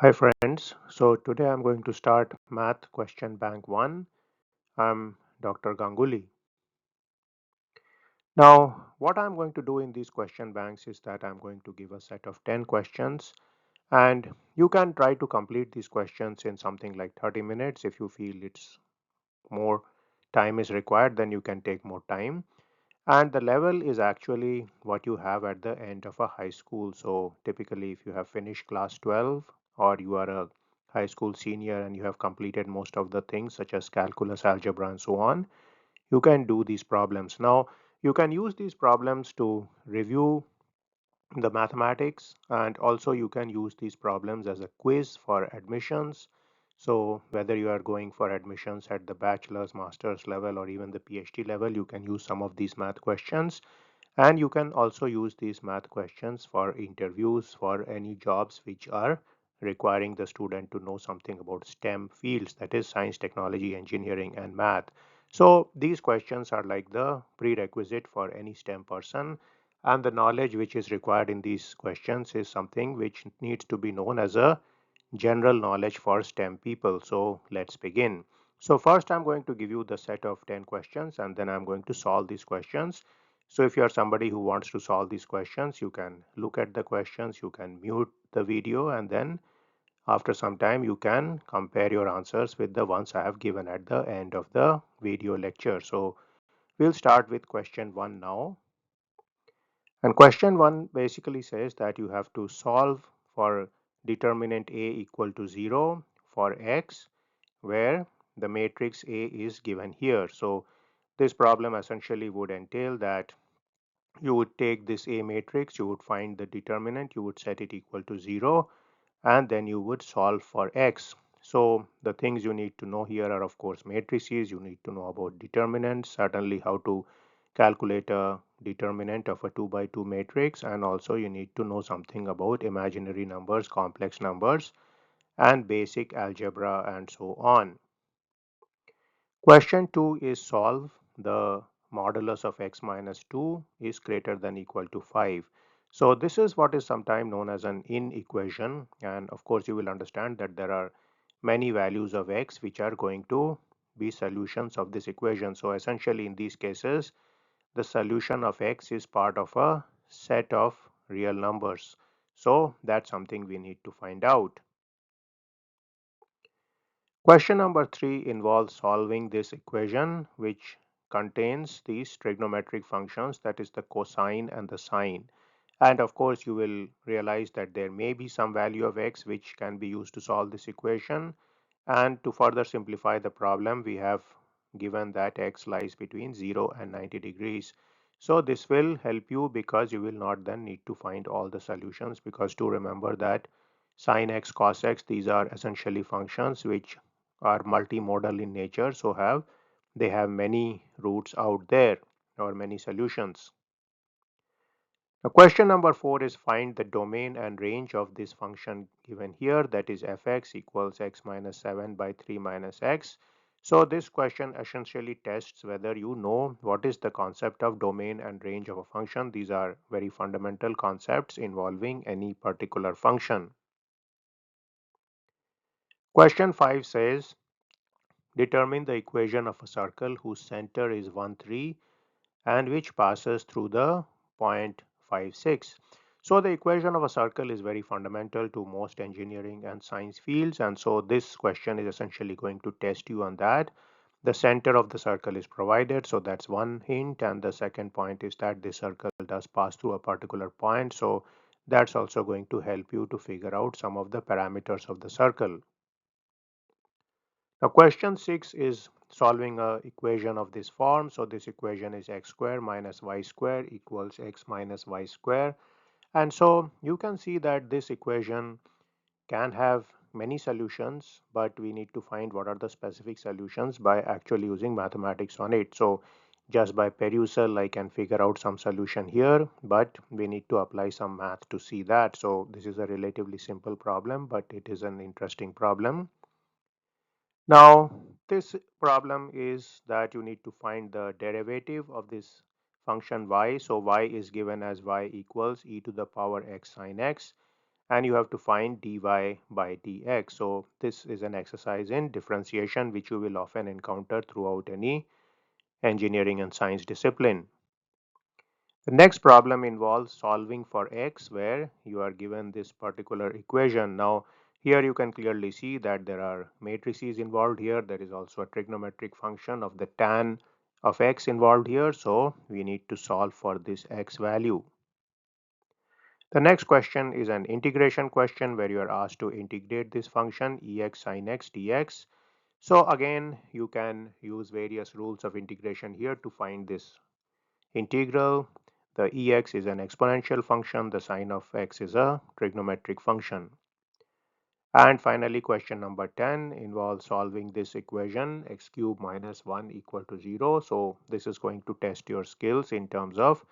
Hi friends, so today I'm going to start Math Question Bank 1. I'm Dr. Ganguly. Now, what I'm going to do in these question banks is that I'm going to give a set of 10 questions and you can try to complete these questions in something like 30 minutes. If you feel it's more time is required, then you can take more time. And the level is actually what you have at the end of a high school. So typically if you have finished class 12 or you are a high school senior and you have completed most of the things such as calculus, algebra and so on, you can do these problems. Now you can use these problems to review the mathematics, and also you can use these problems as a quiz for admissions. So whether you are going for admissions at the bachelor's, master's level or even the PhD level, you can use some of these math questions, and you can also use these math questions for interviews for any jobs which are requiring the student to know something about STEM fields, that is science, technology, engineering and math. So these questions are like the prerequisite for any STEM person, and the knowledge which is required in these questions is something which needs to be known as a general knowledge for STEM people. So let's begin. So first I'm going to give you the set of 10 questions and then I'm going to solve these questions. So if you are somebody who wants to solve these questions, you can look at the questions, you can mute the video, and then after some time you can compare your answers with the ones I have given at the end of the video lecture. So we'll start with question 1 now. And question 1 basically says that you have to solve for determinant A equal to 0 for x, where the matrix A is given here. So this problem essentially would entail that you would take this A matrix, you would find the determinant, you would set it equal to 0, and then you would solve for x. So the things you need to know here are of course matrices, you need to know about determinants, certainly how to calculate a determinant of a 2 by 2 matrix, and also you need to know something about imaginary numbers, complex numbers and basic algebra and so on. Question 2 is solve the modulus of x minus 2 is greater than equal to 5. So this is what is sometimes known as an inequation, and of course you will understand that there are many values of x which are going to be solutions of this equation. So essentially in these cases the solution of x is part of a set of real numbers. So that's something we need to find out. Question number 3 involves solving this equation which contains these trigonometric functions, that is the cosine and the sine. And of course you will realize that there may be some value of x which can be used to solve this equation. And to further simplify the problem, we have given that x lies between 0 and 90 degrees. So this will help you because you will not then need to find all the solutions, because to remember that sine x, cos x, these are essentially functions which are multimodal in nature, so they have many roots out there or many solutions. Now question number 4 is find the domain and range of this function given here, that is fx equals x minus 7 by 3 minus x. So this question essentially tests whether you know what is the concept of domain and range of a function. These are very fundamental concepts involving any particular function. Question 5 says determine the equation of a circle whose center is 1, 3 and which passes through the point 5, 6. So the equation of a circle is very fundamental to most engineering and science fields, and so this question is essentially going to test you on that. The center of the circle is provided, so that's one hint, and the second point is that the circle does pass through a particular point, so that's also going to help you to figure out some of the parameters of the circle. Now question 6 is solving a equation of this form. So this equation is x square minus y square equals x minus y square. And so you can see that this equation can have many solutions, but we need to find what are the specific solutions by actually using mathematics on it. So just by perusal I can figure out some solution here, but we need to apply some math to see that. So this is a relatively simple problem, but it is an interesting problem. Now, this problem is that you need to find the derivative of this function y. So y is given as y equals e to the power x sine x. and you have to find dy by dx. So this is an exercise in differentiation which you will often encounter throughout any engineering and science discipline. The next problem involves solving for x, where you are given this particular equation. Now here you can clearly see that there are matrices involved here. There is also a trigonometric function of the tan of x involved here. So we need to solve for this x value. The next question is an integration question where you are asked to integrate this function ex sin x dx. So again, you can use various rules of integration here to find this integral. The ex is an exponential function, the sine of x is a trigonometric function. And finally, question number 10 involves solving this equation x cube minus 1 equal to 0. So this is going to test your skills in terms of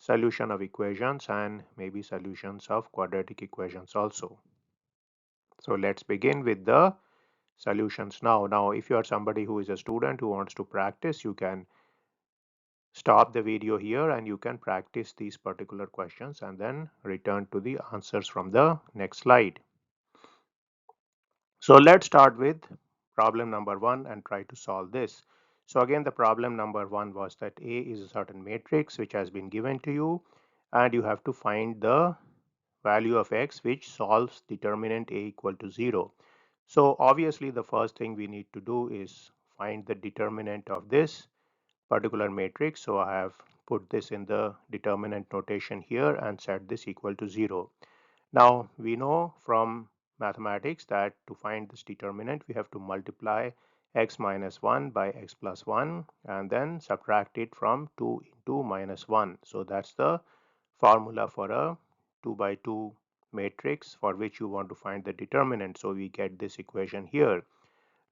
solution of equations and maybe solutions of quadratic equations also. So let's begin with the solutions now. Now, if you are somebody who is a student who wants to practice, you can stop the video here and you can practice these particular questions and then return to the answers from the next slide. So let's start with problem number 1 and try to solve this. So again, the problem number 1 was that A is a certain matrix which has been given to you, and you have to find the value of x which solves determinant A equal to 0. So obviously the first thing we need to do is find the determinant of this particular matrix. So I have put this in the determinant notation here and set this equal to 0. Now we know from mathematics that to find this determinant we have to multiply x minus 1 by x plus 1 and then subtract it from 2 into minus 1. So that's the formula for a 2 by 2 matrix for which you want to find the determinant. So we get this equation here.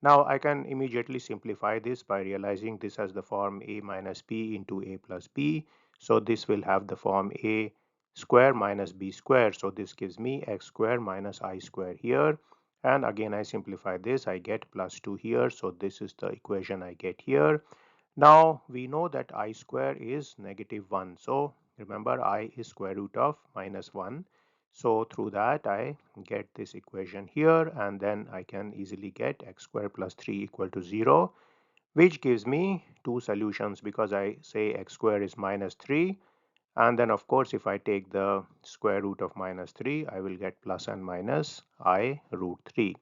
Now I can immediately simplify this by realizing this has the form a minus b into a plus b. So this will have the form a square minus b square. So this gives me x square minus I square here. And again I simplify this, I get plus 2 here. So this is the equation I get here. Now we know that I square is negative 1. So remember, I is square root of minus 1. So through that I get this equation here, and then I can easily get x square plus 3 equal to 0, which gives me two solutions because I say x square is minus 3, and then of course if I take the square root of minus 3 I will get plus and minus I root 3.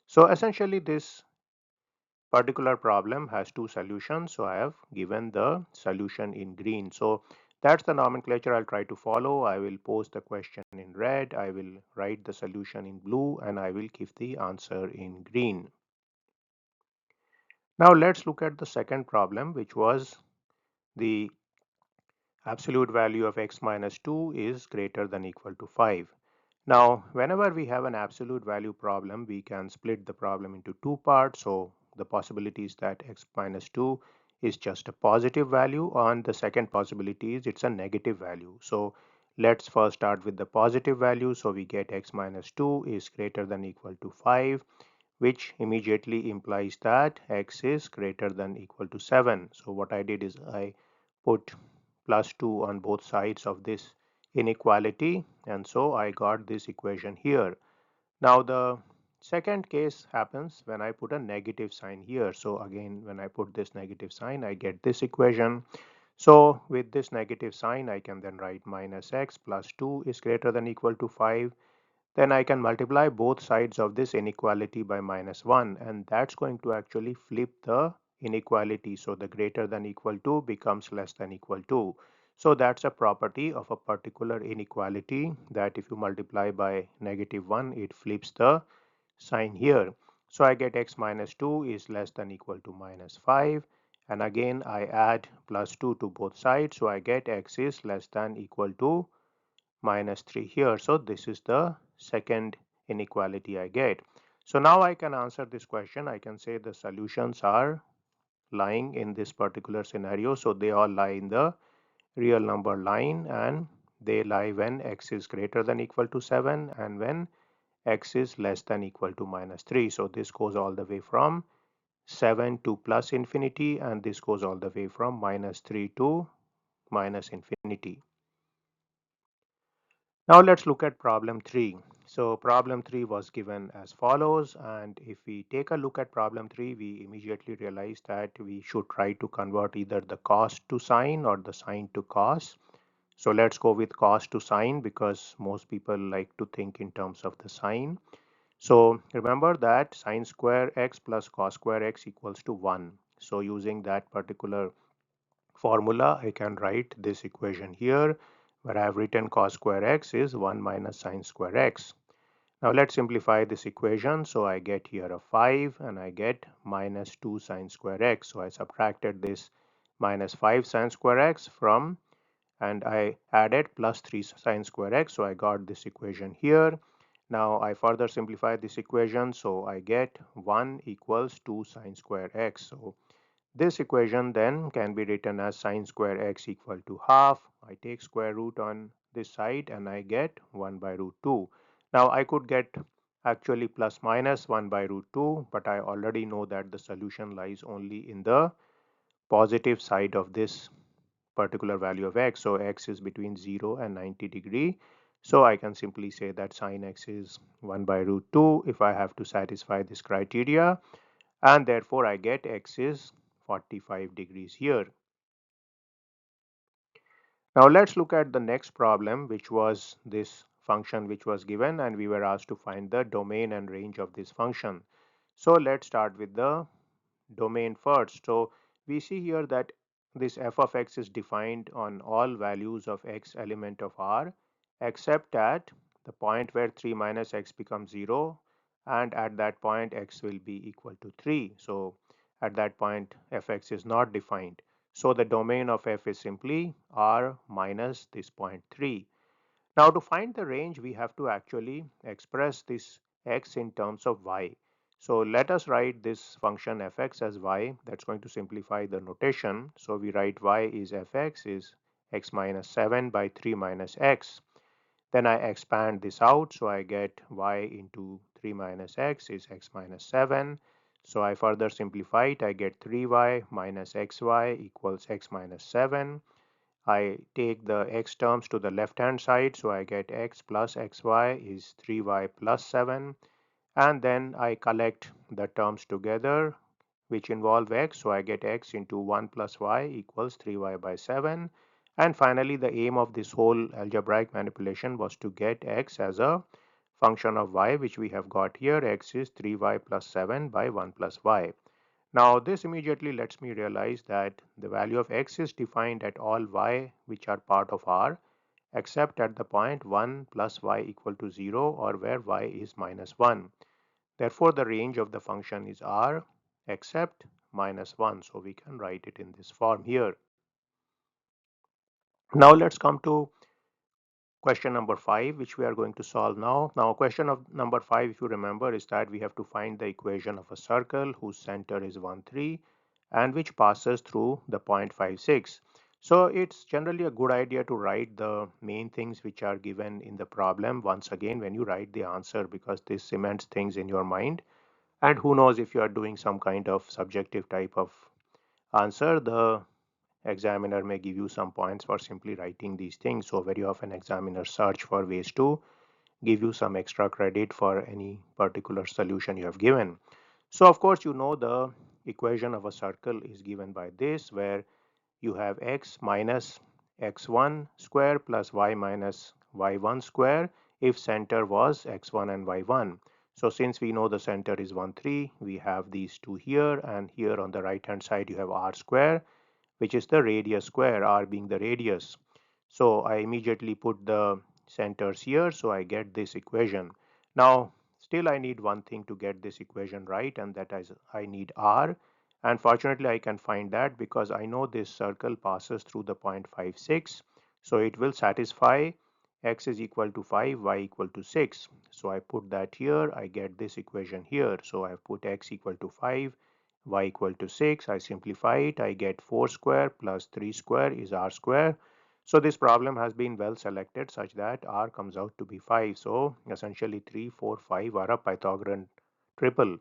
So essentially this particular problem has two solutions, so I have given the solution in green. So that's the nomenclature I'll try to follow. I will post the question in red, I will write the solution in blue, and I will give the answer in green. Now let's look at the second problem, which was the absolute value of x minus 2 is greater than equal to 5. Now, whenever we have an absolute value problem, we can split the problem into two parts. So the possibility is that x minus 2 is just a positive value, and the second possibility is it's a negative value. So let's first start with the positive value. So we get x minus 2 is greater than equal to 5, which immediately implies that x is greater than equal to 7. So what I did is I put plus 2 on both sides of this inequality, and so I got this equation here. Now the second case happens when I put a negative sign here. So again, when I put this negative sign I get this equation. So with this negative sign I can then write minus x plus 2 is greater than equal to 5. Then I can multiply both sides of this inequality by minus 1, and that's going to actually flip the inequality. So the greater than equal to becomes less than equal to. So that's a property of a particular inequality, that if you multiply by negative 1 it flips the sign here. So I get x minus 2 is less than equal to minus 5, and again I add plus 2 to both sides, so I get x is less than equal to minus 3 here. So this is the second inequality I get. So now I can answer this question. I can say the solutions are lying in this particular scenario. So they all lie in the real number line, and they lie when x is greater than equal to 7 and when x is less than equal to minus 3. So this goes all the way from 7 to plus infinity, and this goes all the way from minus 3 to minus infinity. Now let's look at problem 3. So problem 3 was given as follows, and if we take a look at problem 3, we immediately realize that we should try to convert either the cos to sine or the sine to cos. So let's go with cos to sine because most people like to think in terms of the sine. So remember that sine square x plus cos square x equals to 1. So using that particular formula, I can write this equation here where I have written cos square x is 1 minus sine square x. Now let's simplify this equation. So I get here a 5 and I get minus 2 sine square x. So I subtracted this minus 5 sine square x from, and I added plus 3 sine square x. So I got this equation here. Now I further simplify this equation. So I get 1 equals 2 sine square x. So this equation then can be written as sine square x equal to half. I take square root on this side and I get 1 by root 2. Now I could get actually plus minus 1 by root 2, but I already know that the solution lies only in the positive side of this particular value of x. So x is between 0 and 90 degree. So I can simply say that sine x is 1 by root 2 if I have to satisfy this criteria, and therefore I get x is 45 degrees here. Now let's look at the next problem, which was this function which was given, and we were asked to find the domain and range of this function. So let's start with the domain first. So we see here that this f of x is defined on all values of x element of R except at the point where 3 minus x becomes 0, and at that point x will be equal to 3. So at that point fx is not defined. So the domain of f is simply R minus this point 3. Now to find the range, we have to actually express this x in terms of y. So let us write this function fx as y. That's going to simplify the notation. So we write y is fx is x minus 7 by 3 minus x. Then I expand this out, so I get y into 3 minus x is x minus 7. So I further simplify it. I get 3y minus xy equals x minus 7. I take the x terms to the left hand side, so I get x plus xy is 3y plus 7, and then I collect the terms together which involve x, so I get x into 1 plus y equals 3y by 7, and finally the aim of this whole algebraic manipulation was to get x as a function of y, which we have got here. X is 3y plus 7 by 1 plus y. Now this immediately lets me realize that the value of x is defined at all y which are part of R except at the point 1 plus y equal to 0 or where y is minus 1. Therefore the range of the function is R except minus 1. So we can write it in this form here. Now let's come to question number 5, which we are going to solve now. Now question of number 5, if you remember, is that we have to find the equation of a circle whose center is 1 3 and which passes through the point 5 6. So it's generally a good idea to write the main things which are given in the problem once again when you write the answer, because this cements things in your mind, and who knows, if you are doing some kind of subjective type of answer, the examiner may give you some points for simply writing these things. So very often examiners search for ways to give you some extra credit for any particular solution you have given. So of course you know the equation of a circle is given by this, where you have x minus x1 square plus y minus y1 square if center was x1 and y1. So since we know the center is 1 3, we have these two here, and here on the right hand side you have r square, which is the radius square, r being the radius. So I immediately put the centers here, so I get this equation. Now still I need one thing to get this equation right, and that is I need r, and fortunately I can find that because I know this circle passes through the point 5 6. So it will satisfy x is equal to 5, y equal to 6. So I put that here, I get this equation here. So I put x equal to 5, y equal to 6. I simplify it, I get 4 square plus 3 square is r square. So this problem has been well selected such that r comes out to be 5. So essentially 3, 4, 5 are a Pythagorean triple.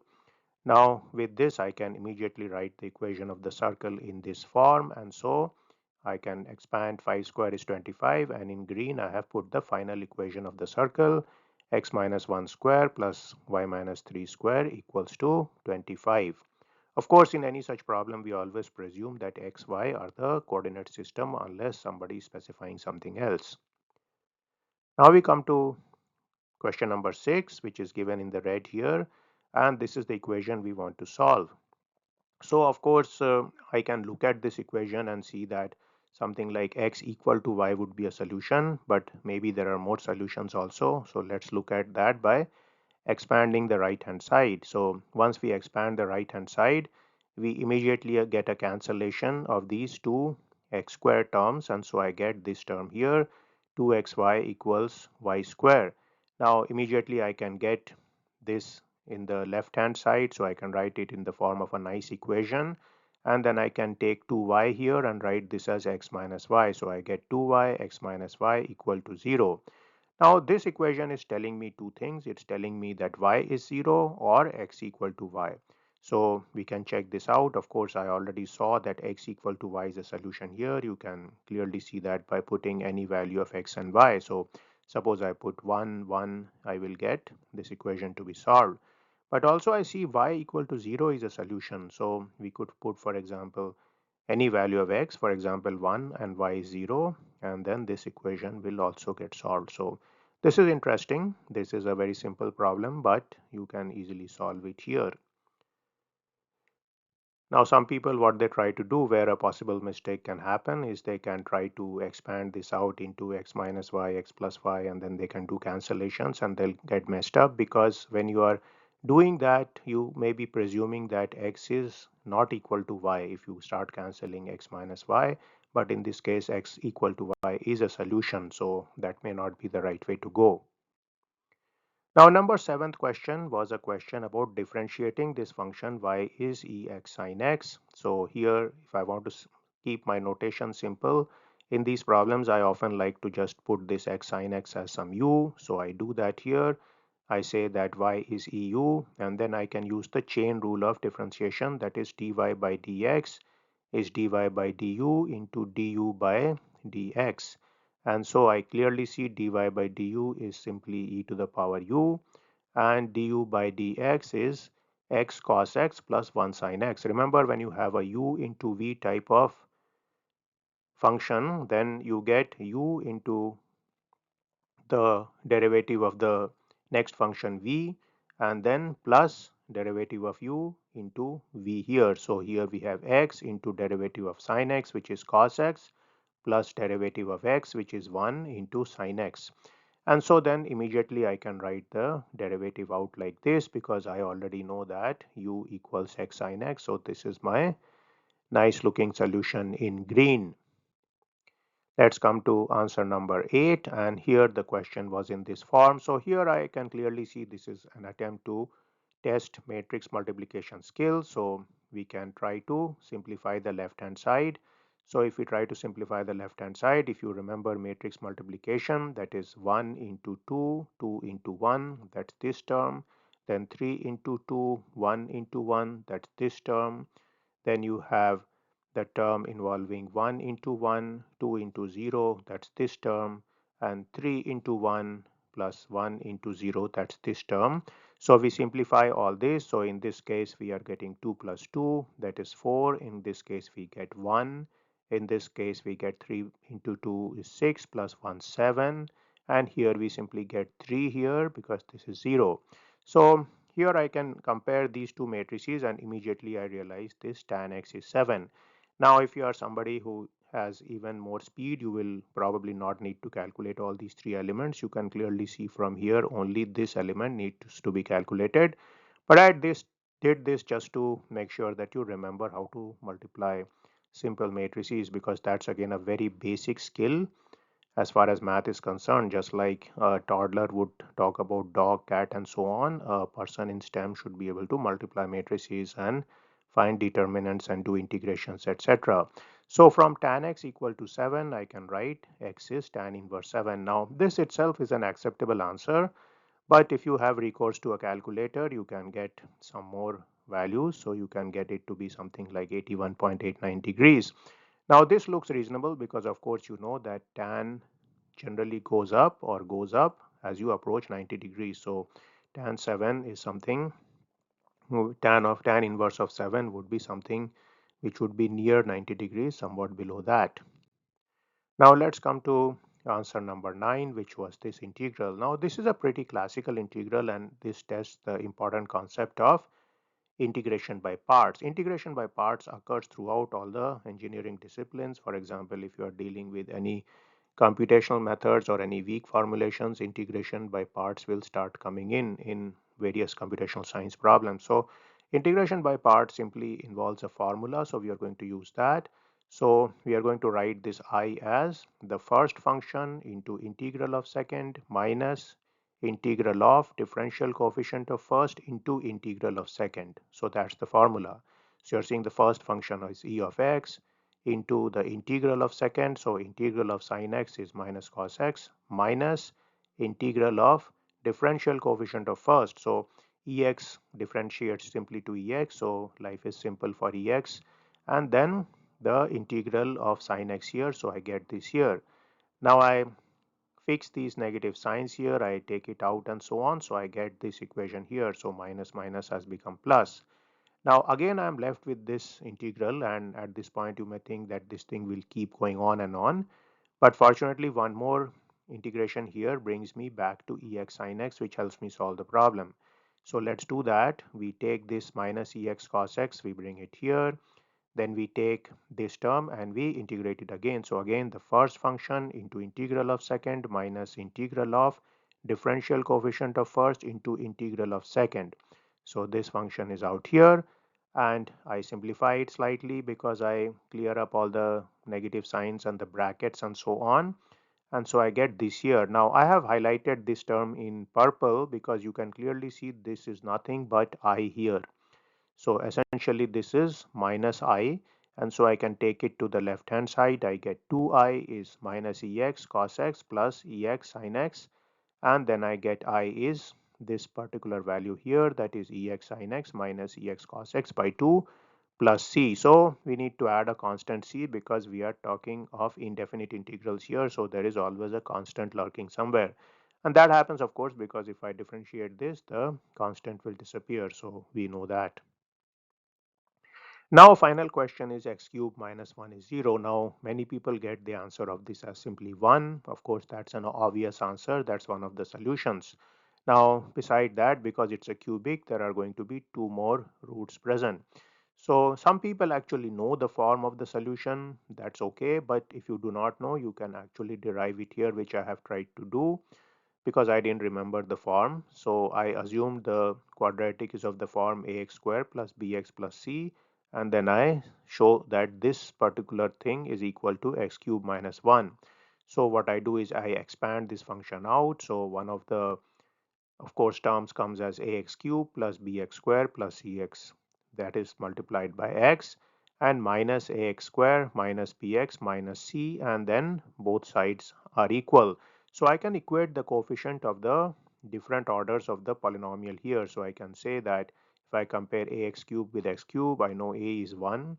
Now with this I can immediately write the equation of the circle in this form, and so I can expand 5 square is 25, and in green I have put the final equation of the circle, x minus 1 square plus y minus 3 square equals to 25. Of course, in any such problem, we always presume that x, y are the coordinate system unless somebody is specifying something else. Now we come to question number 6, which is given in the red here, and this is the equation we want to solve. So of course, I can look at this equation and see that something like x equal to y would be a solution, but maybe there are more solutions also. So let's look at that by expanding the right hand side. So once we expand the right hand side, we immediately get a cancellation of these two x square terms, and so I get this term here, 2xy equals y square. Now immediately I can get this in the left hand side, so I can write it in the form of a nice equation, and then I can take 2y here and write this as x minus y. So I get 2y x minus y equal to 0. Now this equation is telling me two things. It's telling me that y is 0 or x equal to y. So we can check this out. Of course, I already saw that x equal to y is a solution here. You can clearly see that by putting any value of x and y. So suppose I put 1, 1, I will get this equation to be solved. But also I see y equal to 0 is a solution. So we could put, for example, any value of x, for example 1, and y is 0, and then this equation will also get solved. So this is interesting. This is a very simple problem, but you can easily solve it here. Now some people, what they try to do, where a possible mistake can happen, is they can try to expand this out into x minus y, x plus y, and then they can do cancellations and they'll get messed up, because when you are doing that, you may be presuming that x is not equal to y if you start cancelling x minus y, but in this case x equal to y is a solution, so that may not be the right way to go. Now number seventh question was a question about differentiating this function y is ex sin x. So here, if I want to keep my notation simple, in these problems I often like to just put this x sin x as some u. So I do that here. I say that y is eu, and then I can use the chain rule of differentiation, that is dy by dx is dy by du into du by dx. And so I clearly see dy by du is simply e to the power u, and du by dx is x cos x plus 1 sin x. Remember, when you have a u into v type of function, then you get u into the derivative of the next function v, and then plus derivative of u into v here. So here we have x into derivative of sin x, which is cos x, plus derivative of x, which is 1 into sin x. And so then immediately I can write the derivative out like this, because I already know that u equals x sin x. So this is my nice looking solution in green. Let's come to answer number 8, and here the question was in this form. So here I can clearly see this is an attempt to test matrix multiplication skill. So we can try to simplify the left hand side. So if we try to simplify the left hand side, if you remember matrix multiplication, that is 1 into 2, 2 into 1, that's this term, then 3 into 2, 1 into 1, that's this term, then you have the term involving 1 into 1, 2 into 0, that's this term, and 3 into 1 plus 1 into 0, that's this term. So we simplify all this. So in this case we are getting 2 plus 2, that is 4. In this case we get 1. In this case we get 3 into 2 is 6 plus 1 7, and here we simply get 3 here because this is 0. So here I can compare these two matrices and immediately I realize this tan x is 7. Now if you are somebody who has even more speed, you will probably not need to calculate all these three elements. You can clearly see from here only this element needs to be calculated. But I did this just to make sure that you remember how to multiply simple matrices, because that's again a very basic skill as far as math is concerned. Just like a toddler would talk about dog, cat, and so on, a person in STEM should be able to multiply matrices and find determinants and do integrations, etc. So from tan x equal to 7, I can write x is tan inverse 7. Now this itself is an acceptable answer, but if you have recourse to a calculator, you can get some more values. So you can get it to be something like 81.89 degrees. Now this looks reasonable because of course you know that tan generally goes up or goes up as you approach 90 degrees. So tan 7 is something, tan inverse of 7 would be something which would be near 90 degrees, somewhat below that. Now let's come to answer number 9, which was this integral. Now this is a pretty classical integral, and this tests the important concept of integration by parts. Integration by parts occurs throughout all the engineering disciplines. For example, if you are dealing with any computational methods or any weak formulations, integration by parts will start coming in various computational science problems. So integration by parts simply involves a formula, so we are going to use that. So we are going to write this I as the first function into integral of second minus integral of differential coefficient of first into integral of second. So that's the formula. So you're seeing the first function is e of x into the integral of second. So integral of sine x is minus cos x minus integral of differential coefficient of first. So ex differentiates simply to ex. So life is simple for ex. And then the integral of sine x here. So I get this here. Now I fix these negative signs here. I take it out and so on. So I get this equation here. So minus minus has become plus. Now again I am left with this integral, and at this point you may think that this thing will keep going on and on, but fortunately one more integration here brings me back to ex sin x, which helps me solve the problem. So let's do that. We take this minus ex cos x, we bring it here, then we take this term and we integrate it again. So again the first function into integral of second minus integral of differential coefficient of first into integral of second. So this function is out here, and I simplify it slightly because I clear up all the negative signs and the brackets and so on. And so I get this here. Now I have highlighted this term in purple because you can clearly see this is nothing but I here. So essentially this is minus I, and so I can take it to the left hand side. I get 2I is minus Ex cos x plus Ex sin x, and then I get I is this particular value here, that is Ex sin x minus Ex cos x by 2 plus C. So we need to add a constant C because we are talking of indefinite integrals here, so there is always a constant lurking somewhere. And that happens of course because if I differentiate this, the constant will disappear, so we know that. Now final question is x cube minus 1 is 0. Now many people get the answer of this as simply 1. Of course that's an obvious answer, that's one of the solutions. Now beside that, because it's a cubic, there are going to be two more roots present. So some people actually know the form of the solution, that's okay, but if you do not know, you can actually derive it here, which I have tried to do because I didn't remember the form. So I assumed the quadratic is of the form ax square plus bx plus c, and then I show that this particular thing is equal to x cube minus 1. So what I do is I expand this function out. So one of the of course terms comes as ax cube plus bx square plus cx, that is multiplied by x, and minus ax square minus bx minus c, and then both sides are equal. So I can equate the coefficient of the different orders of the polynomial here. So I can say that if I compare ax cube with x cube, I know a is 1.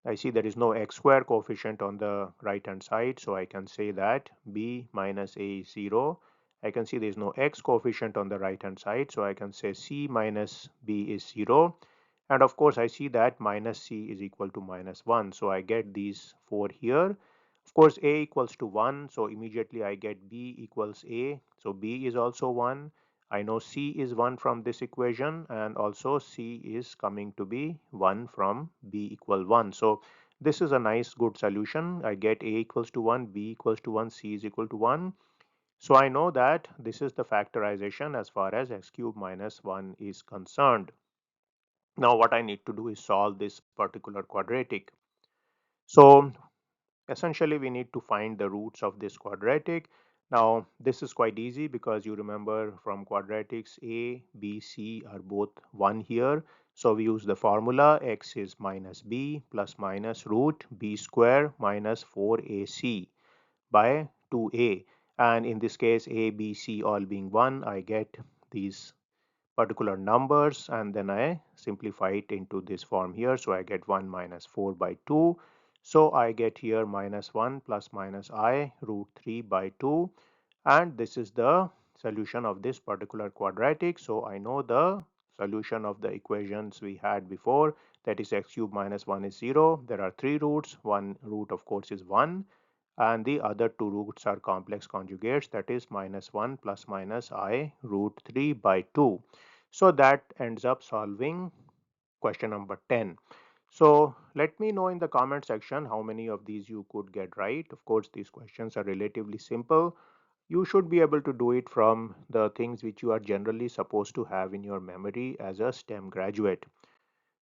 I see there is no x square coefficient on the right hand side, so I can say that b minus a is 0. I can see there is no x coefficient on the right hand side, so I can say c minus b is 0. And of course I see that minus c is equal to minus 1, so I get these four here. Of course a equals to 1, so immediately I get b equals a, so b is also 1. I know c is 1 from this equation, and also c is coming to be 1 from b equal 1. So this is a nice good solution. I get a equals to 1, b equals to 1, c is equal to 1. So I know that this is the factorization as far as x cube minus 1 is concerned. Now what I need to do is solve this particular quadratic. So essentially we need to find the roots of this quadratic. Now this is quite easy because you remember from quadratics a, b, c are both 1 here. So we use the formula x is minus b plus minus root b square minus 4ac by 2a, and in this case a, b, c all being 1, I get these particular numbers, and then I simplify it into this form here. So I get 1 minus 4 by 2. So I get here minus 1 plus minus I root 3 by 2, and this is the solution of this particular quadratic. So I know the solution of the equations we had before, that is x cube minus 1 is 0. There are three roots. One root of course is 1, and the other two roots are complex conjugates, that is minus 1 plus minus I root 3 by 2. So that ends up solving question number 10. So let me know in the comment section how many of these you could get right. Of course, these questions are relatively simple. You should be able to do it from the things which you are generally supposed to have in your memory as a STEM graduate.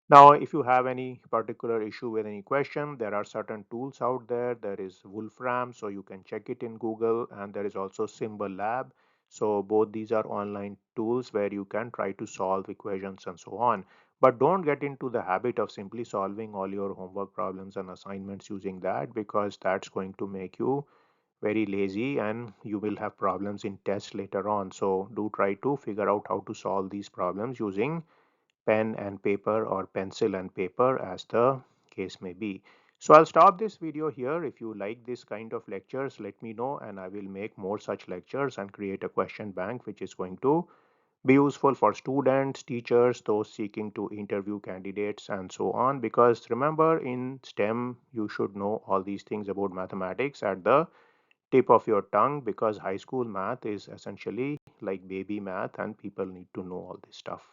Now, if you have any particular issue with any question, there are certain tools out there. There is Wolfram, so you can check it in Google, and there is also Symbol Lab. So both these are online tools where you can try to solve equations and so on. But don't get into the habit of simply solving all your homework problems and assignments using that, because that's going to make you very lazy and you will have problems in tests later on. So do try to figure out how to solve these problems using pen and paper or pencil and paper, as the case may be. So I'll stop this video here. If you like this kind of lectures, let me know and I will make more such lectures and create a question bank which is going to be useful for students, teachers, those seeking to interview candidates and so on. Because remember, in STEM you should know all these things about mathematics at the tip of your tongue, because high school math is essentially like baby math and people need to know all this stuff.